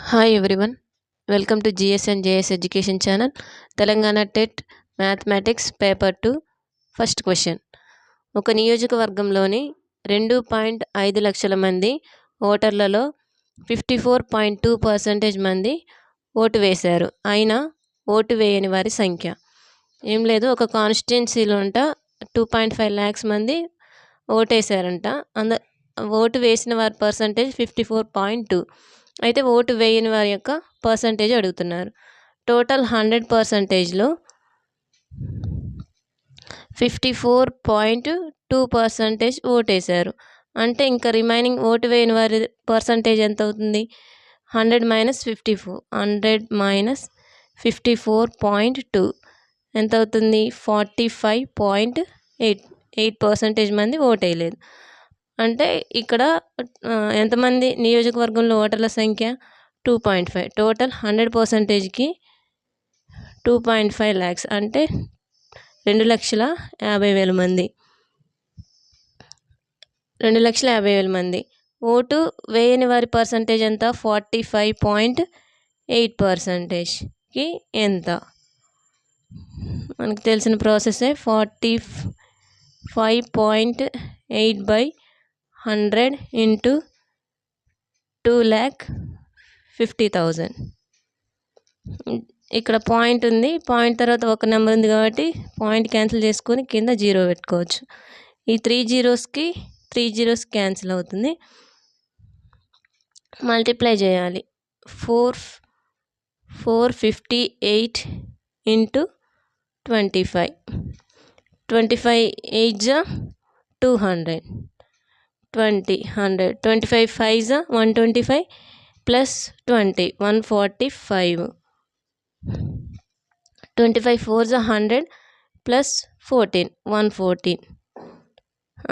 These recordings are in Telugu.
Hi everyone, welcome to GS and JS education channel. Telangana TET mathematics paper 2 first question. ఒక నియోజకవర్గంలోని 2.5 లక్షల మంది ఓటర్లలో 54.2% మంది ఓటు వేశారు. అయినా ఓటు వేయని వారి సంఖ్య ఏం లేదు. ఒక కాన్స్టిట్యున్సీలో 2.5 lakhs మంది ఓటేశారంట. ఓటు వేసిన వారి పర్సంటేజ్ 54.2. అయితే ఓటు వేయని వారి యొక్క పర్సంటేజ్ అడుగుతున్నారు. టోటల్ 100%లో 54.2% ఓటేశారు. అంటే ఇంకా రిమైనింగ్ ఓటు వేయని వారి పర్సంటేజ్ ఎంత అవుతుంది? 100 - 54. 100 - 54.2 ఎంత అవుతుంది? 45.8% మంది ఓటేయలేదు. అంటే ఇక్కడ ఎంతమంది నియోజకవర్గంలో ఓటర్ల సంఖ్య? 2.5. టోటల్ 100%కి 2.5 lakhs అంటే 2,50,000 మంది. 2,50,000 మంది. ఓటు వేయని వారి పర్సంటేజ్ ఎంత? 45.8%కి ఎంత? మనకు తెలిసిన ప్రాసెసే. 45.8/100 × 2,50,000. ఇక్కడ పాయింట్ ఉంది. పాయింట్ తర్వాత ఒక నెంబర్ ఉంది కాబట్టి పాయింట్ క్యాన్సిల్ చేసుకొని కింద 0 పెట్టుకోవచ్చు. ఈ 3 zeros క్యాన్సిల్ అవుతుంది. మల్టిప్లై చేయాలి. 458 × 25. 25 8 200. 20 100. 25 5 125 plus 20 145. 25 4 100 plus 14 114.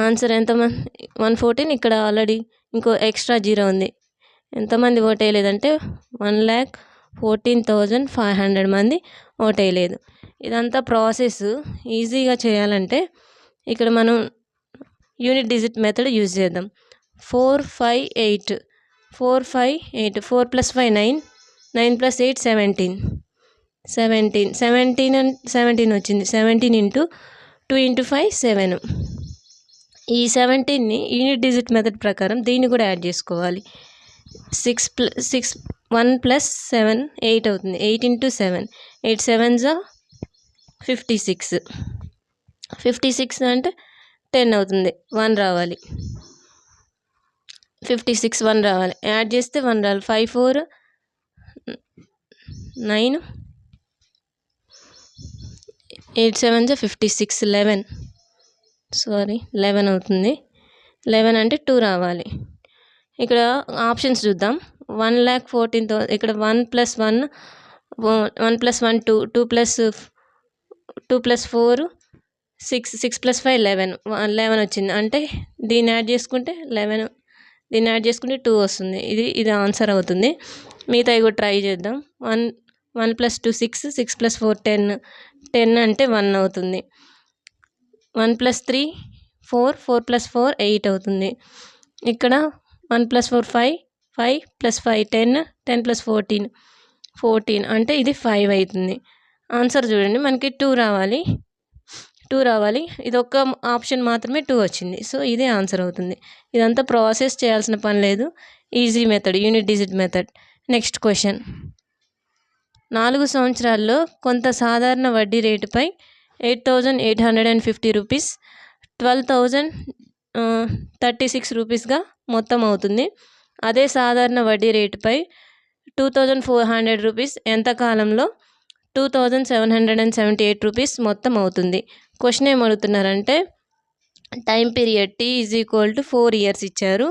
ఆన్సర్ ఎంతమంది? 114. ఇక్కడ ఆల్రెడీ ఇంకో ఎక్స్ట్రా 0 ఉంది. ఎంతమంది ఓటేయలేదంటే 1,14,500 మంది ఓటేయలేదు. ఇదంతా ప్రాసెస్ ఈజీగా చేయాలంటే ఇక్కడ మనం యూనిట్ డిజిట్ మెథడ్ యూజ్ చేద్దాం. 458. 4 + 5 9. 9 + 8 17. 17 వచ్చింది. 17 × 2 × 5 7. ఈ 17ని యూనిట్ డిజిట్ మెథడ్ ప్రకారం దీన్ని కూడా యాడ్ చేసుకోవాలి. 1 + 7 8 అవుతుంది. 8 × 7 8 7s 56. 56 అంటే 10 అవుతుంది. 1 రావాలి. 56 1 రావాలి. యాడ్ చేస్తే 1 రావాలి. 5 4 9 8 7s 56 11 అవుతుంది. 11 అంటే 2 రావాలి. ఇక్కడ ఆప్షన్స్ చూద్దాం. 1,14,000. ఇక్కడ 1 + 1 2 2 + 4 6 6 + 5 11 వచ్చింది. అంటే దీన్ని యాడ్ చేసుకుంటే 11, దీన్ని యాడ్ చేసుకుంటే 2 వస్తుంది. ఇది ఆన్సర్ అవుతుంది. మిగతావి కూడా ట్రై చేద్దాం. 1 + 2 6 6 + 4 10 అంటే 1 అవుతుంది. 1 + 3 4 4 + 4 8 అవుతుంది. ఇక్కడ 1 + 4 5 5 + 5 10 10 + 14 అంటే ఇది 5 అవుతుంది. ఆన్సర్ చూడండి, మనకి 2 రావాలి. ఇది ఒక్క ఆప్షన్ మాత్రమే 2 వచ్చింది. సో ఇదే ఆన్సర్ అవుతుంది. ఇదంతా ప్రాసెస్ చేయాల్సిన పని లేదు. Easy method, unit digit method. Next question. 4 సంవత్సరాల్లో కొంత సాధారణ వడ్డీ రేటుపై 8,850 రూపీస్ 12,036 రూపీస్గా మొత్తం అవుతుంది. అదే సాధారణ వడ్డీ రేటుపై 2,400 రూపీస్ ఎంత కాలంలో 2,778 రూపీస్ మొత్తం అవుతుంది? క్వశ్చన్ ఏమడుగుతున్నారంటే టైం పీరియడ్ T = 4 years ఇచ్చారు.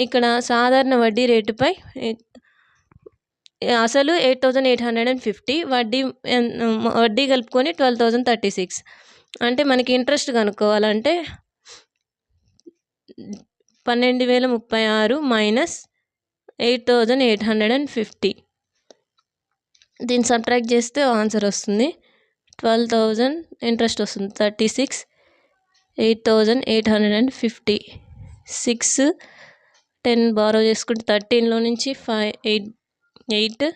ఇక్కడ సాధారణ వడ్డీ రేటుపై అసలు 8,850, వడ్డీ కలుపుకొని 12,036. అంటే మనకి ఇంట్రెస్ట్ కనుక్కోవాలంటే 12,036 మైనస్ 8,850. దీన్ని సబ్ట్రాక్ట్ చేస్తే ఆన్సర్ వస్తుంది. 12,000 ఇంట్రెస్ట్ వస్తుంది. 36 8,850 6 10 బారో చేసుకుంటే 13లో నుంచి 8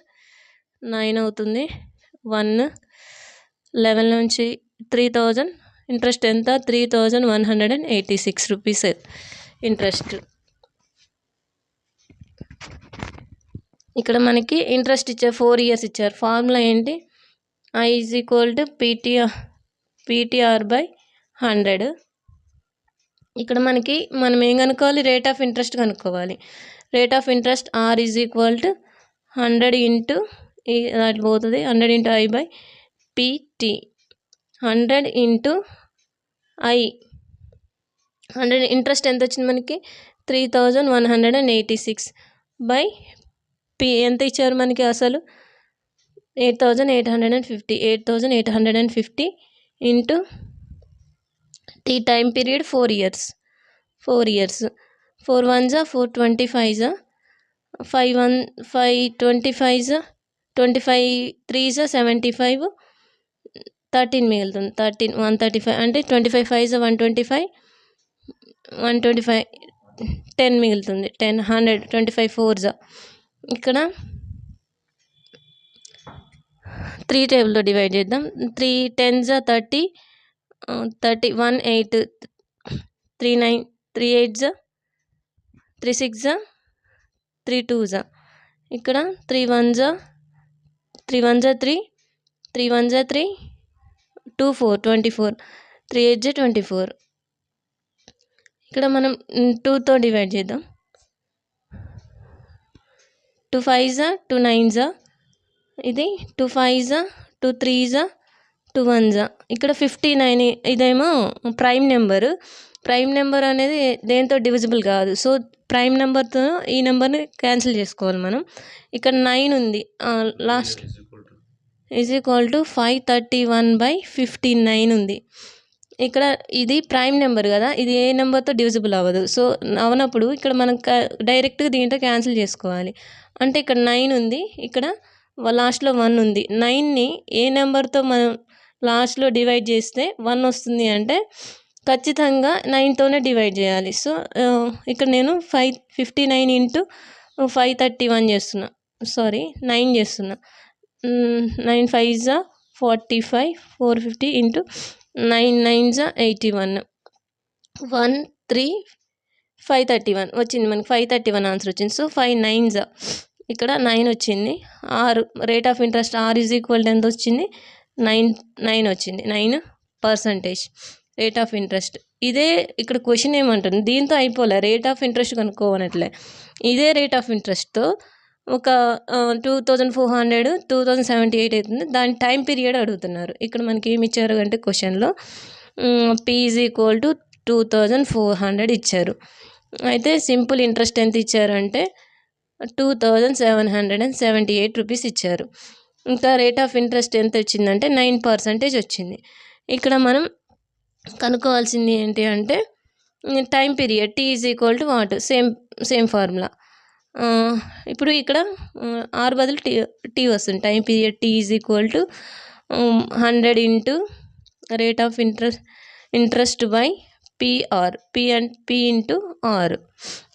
9 అవుతుంది. 1 11 నుంచి 3000 ఇంట్రెస్ట్ ఎంత 3186 రూపీస్ ఇంట్రెస్ట్. ఇక్కడ మనకి ఇంట్రెస్ట్ ఇచ్చారు 4 ఇయర్స్ ఇచ్చారు. ఫార్ములా ఏంటి I = PTR/100. ఇక్కడ మనం ఏం కనుక్కోవాలి రేట్ ఆఫ్ ఇంట్రెస్ట్ కనుక్కోవాలి. Rate of interest R = 100 into దాంట్లో పోతుంది 100 into I/PT 100 into I 100 interest ఎంత వచ్చింది మనకి 3186 బై P ఎంత ఇచ్చారు మనకి అసలు 8850 into T time period 4 years 4 1s 4 25s 5 25s 25 3s 75 13 మిగులుతుంది 135 అంటే 25 5s 125 125 10 మిగులుతుంది 10 100 25 4s. ఇక్కడ 3 టేబుల్లో డివైడ్ చేద్దాం. 3 10s 30 1 8 3 9 3 8s 3 6s 3 2s. ఇక్కడ 3 1s 3 1s 3 3 1s 3 2 4 24 3 8s 24. ఇక్కడ మనం 2తో డివైడ్ చేద్దాం. 2 5s 2 9s ఇది 2 5s 2 3s 2 1s. ఇక్కడ 59 ఇదేమో ప్రైమ్ నెంబర్ అనేది దేంతో డివిజిబుల్ కాదు. సో ప్రైమ్ నెంబర్తో ఈ నెంబర్ని క్యాన్సిల్ చేసుకోవాలి మనం. ఇక్కడ 9 ఉంది లాస్ట్ = 531/59 ఉంది. ఇక్కడ ఇది ప్రైమ్ నెంబర్ కదా, ఇది ఏ నెంబర్తో డివిజిబుల్ అవ్వదు. సో అవనప్పుడు ఇక్కడ మనం డైరెక్ట్గా దీంట్లో క్యాన్సిల్ చేసుకోవాలి. అంటే ఇక్కడ 9 ఉంది, ఇక్కడ లాస్ట్లో 1 ఉంది. 9ని ఏ నెంబర్తో మనం లాస్ట్లో డివైడ్ చేస్తే 1 వస్తుంది అంటే ఖచ్చితంగా 9తోనే డివైడ్ చేయాలి. సో ఇక్కడ నేను 59 ఇంటూ 531 చేస్తున్నా, 9 చేస్తున్నా. 9 5s 45 450 ఇంటూ 9 9s 81 1 3 531 వచ్చింది మనకి. 531 ఆన్సర్ వచ్చింది. సో 5 9s ఇక్కడ 9 వచ్చింది. రేట్ ఆఫ్ ఇంట్రెస్ట్ R = ఎంత వచ్చింది 9 వచ్చింది. 9% రేట్ ఆఫ్ ఇంట్రెస్ట్. ఇదే ఇక్కడ క్వశ్చన్ ఏమంటుంది, దీంతో అయిపోలే, రేట్ ఆఫ్ ఇంట్రెస్ట్ కనుక్కోవనట్లే. ఇదే రేట్ ఆఫ్ ఇంట్రెస్ట్తో ఒక 2400 2078 అవుతుంది. దాని టైం పీరియడ్ అడుగుతున్నారు. ఇక్కడ మనకి ఏమి ఇచ్చారు అంటే క్వశ్చన్లో P = 2400 ఇచ్చారు. అయితే సింపుల్ ఇంట్రెస్ట్ ఎంత ఇచ్చారంటే 2778 రూపీస్ ఇచ్చారు. ఇంకా రేట్ ఆఫ్ ఇంట్రెస్ట్ ఎంత వచ్చిందంటే 9% వచ్చింది. ఇక్కడ మనం కనుక్కోవాల్సింది ఏంటి అంటే time period T = what, same formula. ఇప్పుడు ఇక్కడ R బదులు T వస్తుంది. Time period T = 100 into rate of interest by PR P into R.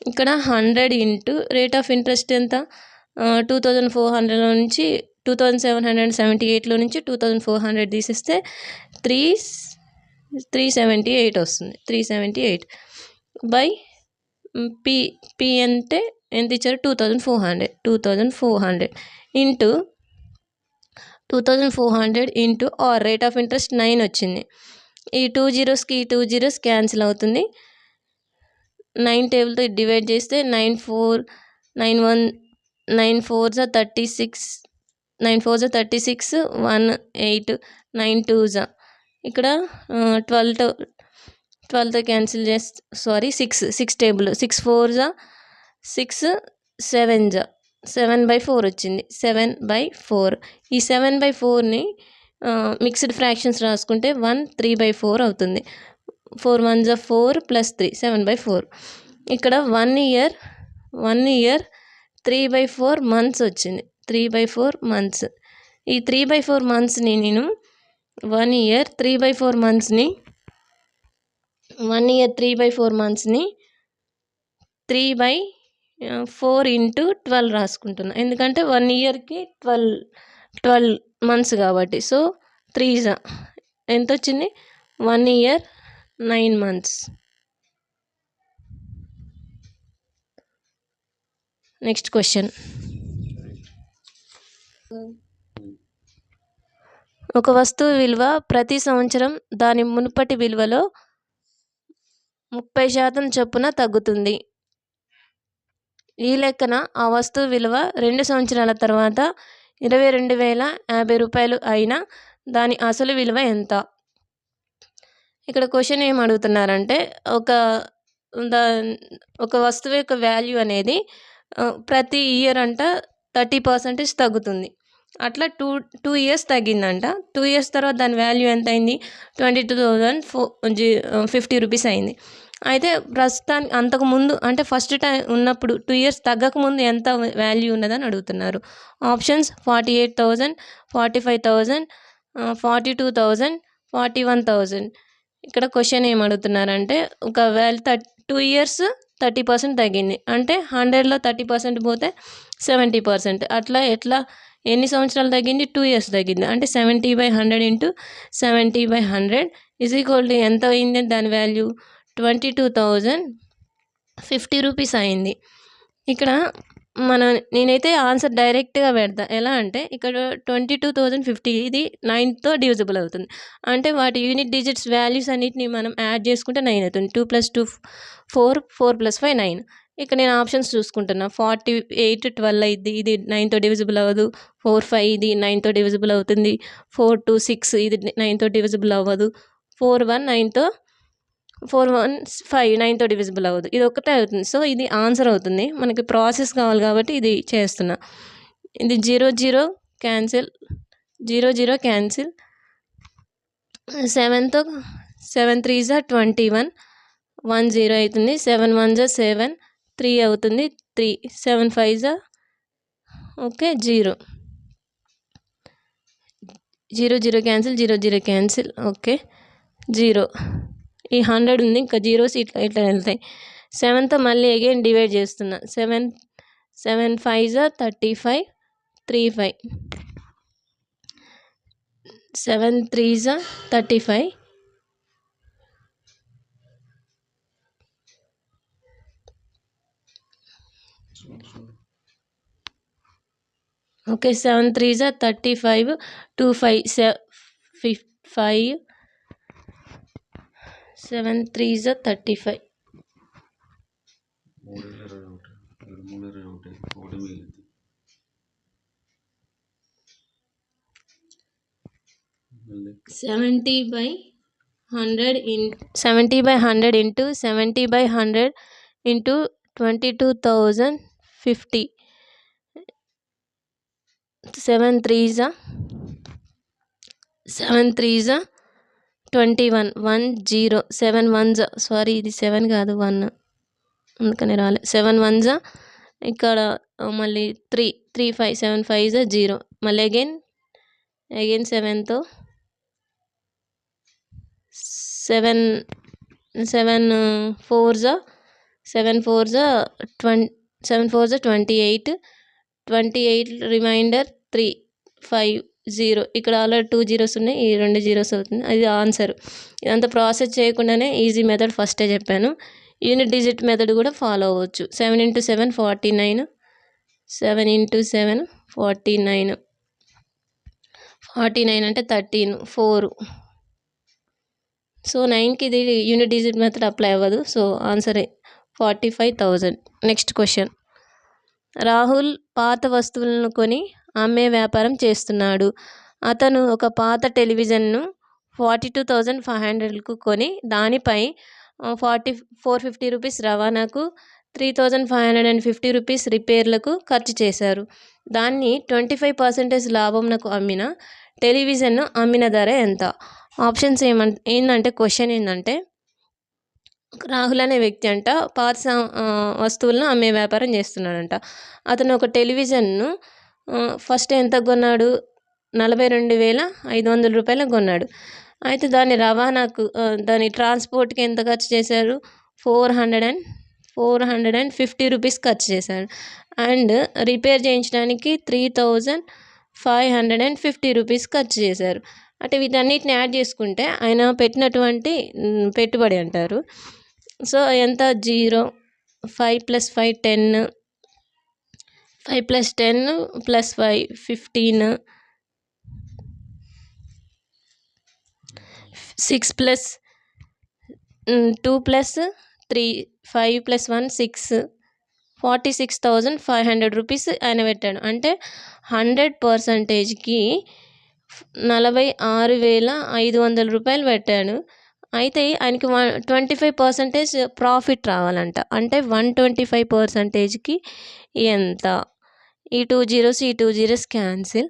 ఇక్కడ 100 ఇంటూ రేట్ ఆఫ్ ఇంట్రెస్ట్ ఎంత 2400లో నుంచి 2778లో నుంచి 2400 తీసేస్తే 378 వస్తుంది. 378 బై P అంటే ఎంత ఇచ్చారు 2400 into 2400 into R rate of interest 9 వచ్చింది. ఈ 2 zeros ఈ 2 zeros క్యాన్సిల్ అవుతుంది. 9 టేబుల్తో డివైడ్ చేస్తే 9 4 9 4s 36 9 4s 36 1 8 9 2s ఇక్కడ 12తో క్యాన్సిల్ చేస్తే 6 టేబుల్ 6 4s 6 7s 7/4 వచ్చింది. 7/4 ఈ 7/4ని మిక్స్డ్ ఫ్రాక్షన్స్ రాసుకుంటే 1 3/4 అవుతుంది. 4 1s 4 + 3 7/4. ఇక్కడ 1 year 3/4 months వచ్చింది. 3/4 months. ఈ 3/4 monthsని నేను 1 year 3/4 monthsని 3/4 monthsని 3/12 4 ఇంటూ 12 రాసుకుంటున్నా, ఎందుకంటే 1 ఇయర్కి 12 మంత్స్ కాబట్టి. సో 3 ఎంత వచ్చింది? 1 ఇయర్ 9 మంత్స్. Next question. ఒక వస్తువు విలువ ప్రతి సంవత్సరం దాని మునుపటి విలువలో 30% చొప్పున తగ్గుతుంది. ఈ లెక్కన ఆ వస్తువు విలువ 2 సంవత్సరాల తర్వాత 22,050 రూపాయలు అయినా దాని అసలు విలువ ఎంత? ఇక్కడ క్వశ్చన్ ఏం అడుగుతున్నారంటే ఒక వస్తువు యొక్క వాల్యూ అనేది ప్రతి ఇయర్ 30% తగ్గుతుంది. అట్లా టూ ఇయర్స్ తగ్గిందంట. 2 ఇయర్స్ తర్వాత దాని వాల్యూ ఎంత అయింది? 22,050 రూపీస్ అయింది. అయితే ప్రస్తుతానికి అంతకుముందు అంటే ఫస్ట్ టైం ఉన్నప్పుడు 2 ఇయర్స్ తగ్గకముందు ఎంత వాల్యూ ఉన్నదని అడుగుతున్నారు. ఆప్షన్స్ 48,000, 45,000, 42,000, 41,000. ఇక్కడ క్వశ్చన్ ఏం అడుగుతున్నారంటే ఒక వాల్యూ 2 ఇయర్స్ 30% తగ్గింది అంటే 100లో 30% పోతే 70%. అట్లా ఎన్ని సంవత్సరాలు తగ్గింది? 2 ఇయర్స్ తగ్గింది. అంటే 70/100 ఇంటూ 70/100 = ఎంత అయింది? దాని వాల్యూ 22,050 రూపీస్ అయింది. ఇక్కడ నేనైతే ఆన్సర్ డైరెక్ట్గా పెడతా. ఎలా అంటే ఇక్కడ 22,050 ఇది 9తో డివిజిబుల్ అవుతుంది. అంటే వాటి యూనిట్ డిజిట్స్ వాల్యూస్ అన్నిటిని మనం యాడ్ చేసుకుంటే 9 అవుతుంది. 2 + 2 4, 4 + 5 9. ఇక్కడ నేను ఆప్షన్స్ చూసుకుంటున్నా. 48 12 అయింది, ఇది 9తో డివిజిబుల్ అవ్వదు. 4 5 ఇది 9తో డివిజిబుల్ అవుతుంది. 4 2 6 ఇది 9తో డివిజిబుల్ అవ్వదు. 4 1 5 9తో డివిజిబుల్ అవ్వదు. ఇది ఒక్కటే అవుతుంది. సో ఇది ఆన్సర్ అవుతుంది. మనకి ప్రాసెస్ కావాలి కాబట్టి ఇది చేస్తున్నా. ఇది 0 0 క్యాన్సిల్, 0 0 క్యాన్సిల్. 7తో 7 3 21, 1 0 అవుతుంది. 7 1 7, 3 అవుతుంది. 3 7 5 ఓకే 0 0 0 క్యాన్సిల్, 0 0 క్యాన్సిల్. ఓకే 0. ఈ 100 ఉంది, ఇంకా జీరోస్ ఇట్లా వెళ్తాయి. 7తో మళ్ళీ అగైన్ డివైడ్ చేస్తున్నా. 7 5 35, 3 5. 7 3 35. ఓకే 7 3 35, 2 5 5. 7 3 35. 70/100 into 70/100 into 22,050. 7 3 21, 1 0. 7 1 సారీ ఇది 7 కాదు 1 అందుకని రాలే. 7 1 ఇక్కడ మళ్ళీ 3 3 5 7 5 0. మళ్ళీ అగైన్ 7తో 7 4 28, 28 రిమైండర్ 3 5 0. ఇక్కడ ఆల్రెడీ 2 zeros ఉన్నాయి, ఈ 2 zeros అవుతుంది. అది ఆన్సర్. ఇదంతా ప్రాసెస్ చేయకుండానే ఈజీ మెథడ్ ఫస్టే చెప్పాను. యూనిట్ డిజిట్ మెథడ్ కూడా ఫాలో అవ్వచ్చు. 7 × 7 49, 7 × 7 49. 49 అంటే 13, 4. సో 9కి ఇది యూనిట్ డిజిట్ మెథడ్ అప్లై అవ్వదు. So answer 45,000. Next question. Rahul పాత వస్తువులను కొని అమ్మే వ్యాపారం చేస్తున్నాడు. అతను ఒక పాత టెలివిజన్ను 42,500కు కొని దానిపై 450 రూపీస్ రవాణాకు, 3,550 రూపీస్ రిపేర్లకు ఖర్చు చేశారు. దాన్ని 25% లాభంకు అమ్మిన టెలివిజన్ను అమ్మిన ధర ఎంత? ఆప్షన్స్ ఏంటంటే క్వశ్చన్ ఏంటంటే రాహుల్ అనే వ్యక్తి పాత వస్తువులను అమ్మే వ్యాపారం చేస్తున్నాడంట. అతను ఒక టెలివిజన్ను ఫస్ట్ ఎంత కొన్నాడు? 42,500 రూపాయలకు కొన్నాడు. అయితే దాని రవాణాకు దాని ట్రాన్స్పోర్ట్కి ఎంత ఖర్చు చేశారు? 450 రూపీస్ ఖర్చు చేశాడు. అండ్ రిపేర్ చేయించడానికి 3550 రూపీస్ ఖర్చు చేశారు. అంటే వీటన్నిటిని యాడ్ చేసుకుంటే ఆయన పెట్టినటువంటి పెట్టుబడి అంటారు. సో ఎంత 0 5 + 5 10 5 + 10 + 5 15 6 + 2 + 3 5 + 1 6 46,500 రూపీస్ ఆయన పెట్టాడు. అంటే 100%కి 46,500 రూపాయలు పెట్టాడు. అయితే ఆయనకి 25% ప్రాఫిట్ రావాలంట. అంటే 125%కి ఎంత? ఈ 2 జీరోస్ ఈ 2 జీరోస్ క్యాన్సిల్.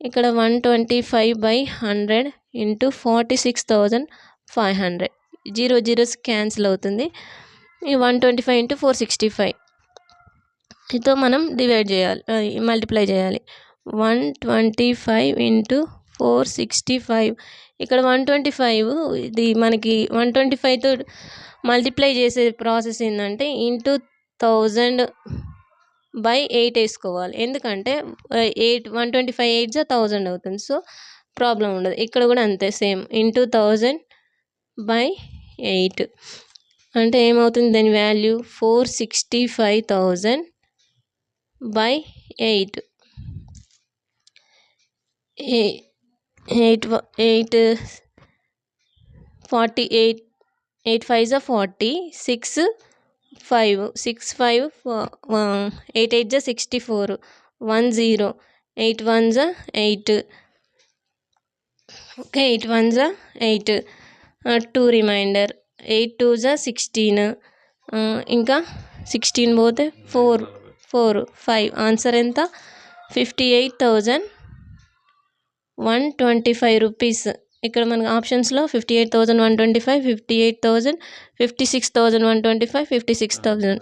ఇక్కడ 125/100 × 46,500 0 జీరోస్ క్యాన్సిల్ అవుతుంది. ఈ 125 × 465 తో మనం డివైడ్ చేయాలి, మల్టిప్లై చేయాలి. 125 × 465 ఇక్కడ 125 ఇది మనకి 125తో మల్టిప్లై చేసే ప్రాసెస్ ఏంటంటే 1000/8 వేసుకోవాలి. ఎందుకంటే 125 8 1000 అవుతుంది. సో ప్రాబ్లం ఉండదు. ఇక్కడ కూడా అంతే సేమ్ 1000/8 అంటే ఏమవుతుంది? దాని వాల్యూ 465,000/8 8 48 8 5 40 6 5 6 5 8 8 64 1 0 8 1 8 ఓకే 8 1 8 2 రిమైండర్ 8 2 16 ఇంకా 16 పోతే 4 5 ఆన్సర్ ఎంత? 58,125 రూపీస్. ఇక్కడ మనకు ఆప్షన్స్లో 58,125 58,000 56,125 56,000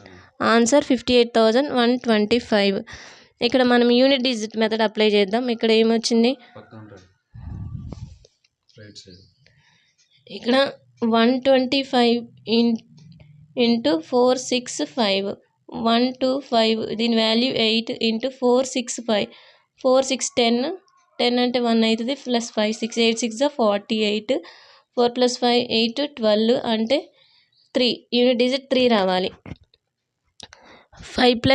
ఆన్సర్ 58,125. ఇక్కడ మనం యూనిట్ డిజిట్ మెథడ్ అప్లై చేద్దాం. ఇక్కడ ఏమొచ్చింది? ఇక్కడ 125 × 465 125 దీని వాల్యూ 8 × 465 4 6 10 10 అంటే 1 అవుతుంది ప్లస్ 5 6 8 6 48 4 + 5 8 12 అంటే 3 యూనిట్ డిజిట్ 3 రావాలి. 5 +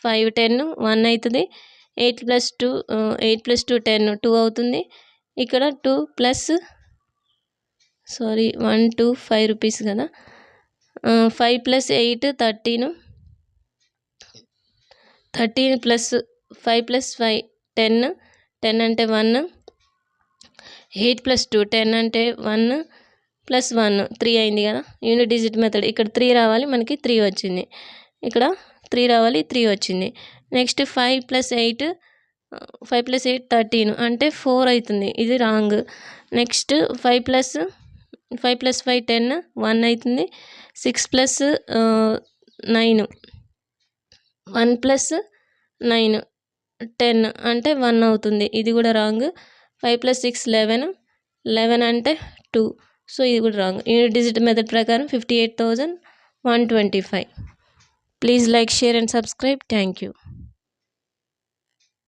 5 10 1 అవుతుంది. 8 + 2 10 2 అవుతుంది. ఇక్కడ 2 + 125 రూపీస్ కదా. 5 + 8 13 + 5 + 5 10 10 అంటే 1 8 + 2 10 అంటే 1 + 1 3 అయింది కదా. యూనిట్ డిజిట్ మెథడ్ ఇక్కడ 3 రావాలి, మనకి 3 వచ్చింది. ఇక్కడ 3 రావాలి, 3 వచ్చింది. నెక్స్ట్ 5 + 8 13 అంటే 4 అవుతుంది, ఇది రాంగ్. నెక్స్ట్ 5 + 5 10 1 అవుతుంది. 6 + 9 1 + 9 10 అంటే 1 అవుతుంది, ఇది కూడా రాంగ్. 5 + 6 11 అంటే 2, సో ఇది కూడా రాంగ్. యూనిట్ డిజిట్ మెథడ్ ప్రకారం 58,125. Please like, share and subscribe. Thank you.